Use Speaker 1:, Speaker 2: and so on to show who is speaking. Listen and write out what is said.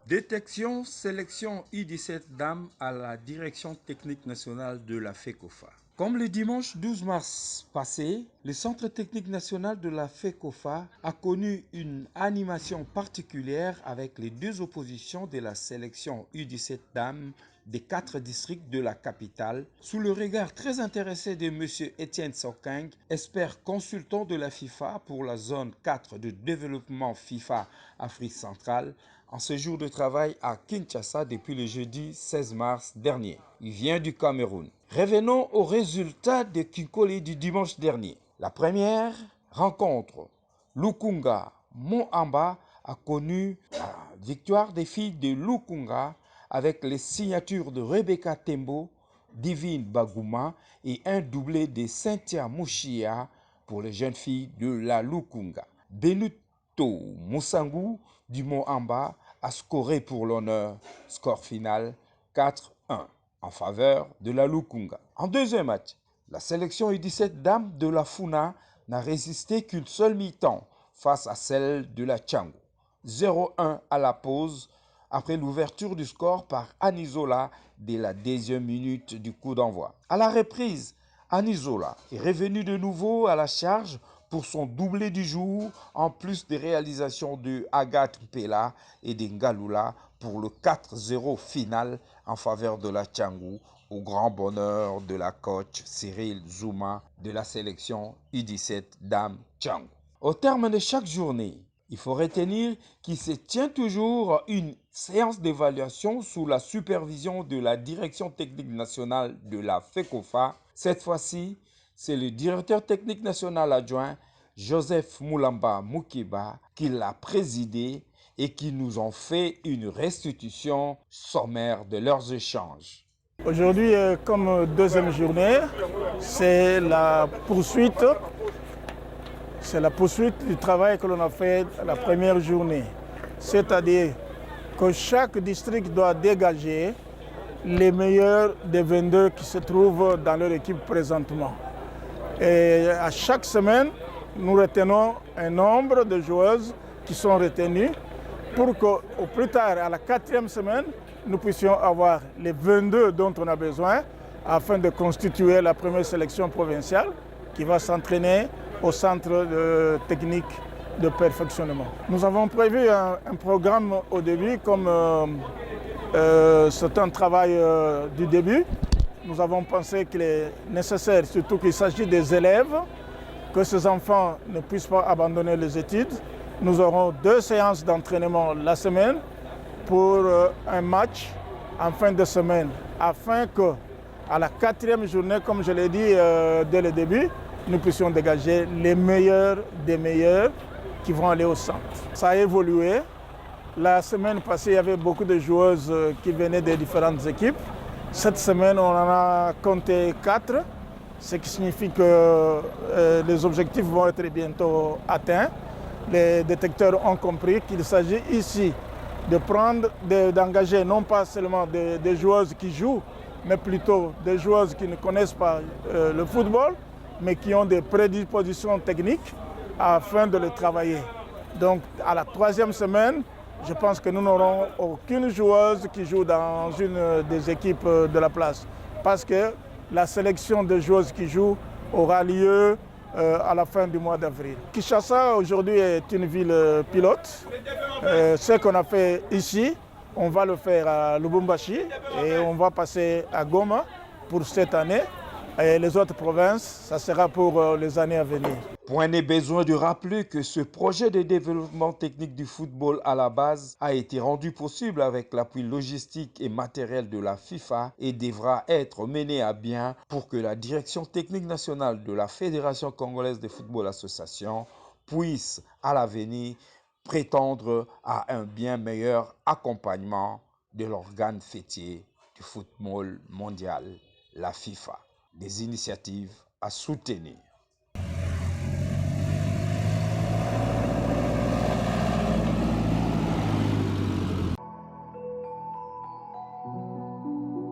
Speaker 1: Détection, sélection U17 dames à la direction technique nationale de la FECOFA. Comme le dimanche 12 mars passé, le Centre technique national de la FECOFA a connu une animation particulière avec les deux oppositions de la sélection U17 dames des 4 districts de la capitale, sous le regard très intéressé de M. Étienne Sokeng, expert consultant de la FIFA pour la zone 4 de développement FIFA Afrique centrale, en séjour de travail à Kinshasa depuis le jeudi 16 mars dernier. Il vient du Cameroun. Revenons aux résultats de Kinkoli du dimanche dernier. La première rencontre, Lukunga Moamba a connu la victoire des filles de Lukunga avec les signatures de Rebecca Tembo, Divine Bagouma et un doublé de Cynthia Mouchia pour les jeunes filles de la Lukunga. Benuto Moussangu du Moamba a scoré pour l'honneur, score final 4-1 en faveur de la Lukunga. En deuxième match, la sélection U17 dames de la Funa n'a résisté qu'une seule mi-temps face à celle de la Tchango. 0-1 à la pause après l'ouverture du score par Anizola dès la deuxième minute du coup d'envoi. À la reprise, Anizola est revenu de nouveau à la charge pour son doublé du jour, en plus des réalisations de Agathe Pella et de Ngalula pour le 4-0 final en faveur de la Tchango, au grand bonheur de la coach Cyril Zouma de la sélection U17 Dame Tchango. Au terme de chaque journée, il faut retenir qu'il se tient toujours une séance d'évaluation sous la supervision de la direction technique nationale de la FECOFA. Cette fois-ci, c'est le directeur technique national adjoint Joseph Moulamba Moukiba qui l'a présidé et qui nous ont fait une restitution sommaire de leurs échanges.
Speaker 2: Aujourd'hui, comme deuxième journée, c'est la poursuite du travail que l'on a fait la première journée. C'est-à-dire que chaque district doit dégager les meilleurs des 22 qui se trouvent dans leur équipe présentement. Et à chaque semaine, nous retenons un nombre de joueuses qui sont retenues pour qu'au plus tard, à la 4e semaine, nous puissions avoir les 22 dont on a besoin afin de constituer la première sélection provinciale qui va s'entraîner au centre technique de perfectionnement. Nous avons prévu un programme au début, comme c'est un travail du début. Nous avons pensé qu'il est nécessaire, surtout qu'il s'agit des élèves, que ces enfants ne puissent pas abandonner les études. Nous aurons 2 séances d'entraînement la semaine pour un match en fin de semaine, afin que à la 4e journée, comme je l'ai dit dès le début, nous puissions dégager les meilleurs des meilleurs qui vont aller au centre. Ça a évolué. La semaine passée, il y avait beaucoup de joueuses qui venaient des différentes équipes. Cette semaine, on en a compté 4, ce qui signifie que les objectifs vont être bientôt atteints. Les détecteurs ont compris qu'il s'agit ici d'engager non pas seulement des joueuses qui jouent, mais plutôt des joueuses qui ne connaissent pas le football, mais qui ont des prédispositions techniques afin de les travailler. Donc à la 3e semaine, je pense que nous n'aurons aucune joueuse qui joue dans une des équipes de la place, parce que la sélection des joueuses qui jouent aura lieu à la fin du mois d'avril. Kinshasa aujourd'hui est une ville pilote. Ce qu'on a fait ici, on va le faire à Lubumbashi et on va passer à Goma pour cette année. Et les autres provinces, ça sera pour les années à venir.
Speaker 1: Point n'est besoin de rappeler que ce projet de développement technique du football à la base a été rendu possible avec l'appui logistique et matériel de la FIFA et devra être mené à bien pour que la direction technique nationale de la Fédération congolaise de football association puisse à l'avenir prétendre à un bien meilleur accompagnement de l'organe fêtier du football mondial, la FIFA. Des initiatives à soutenir.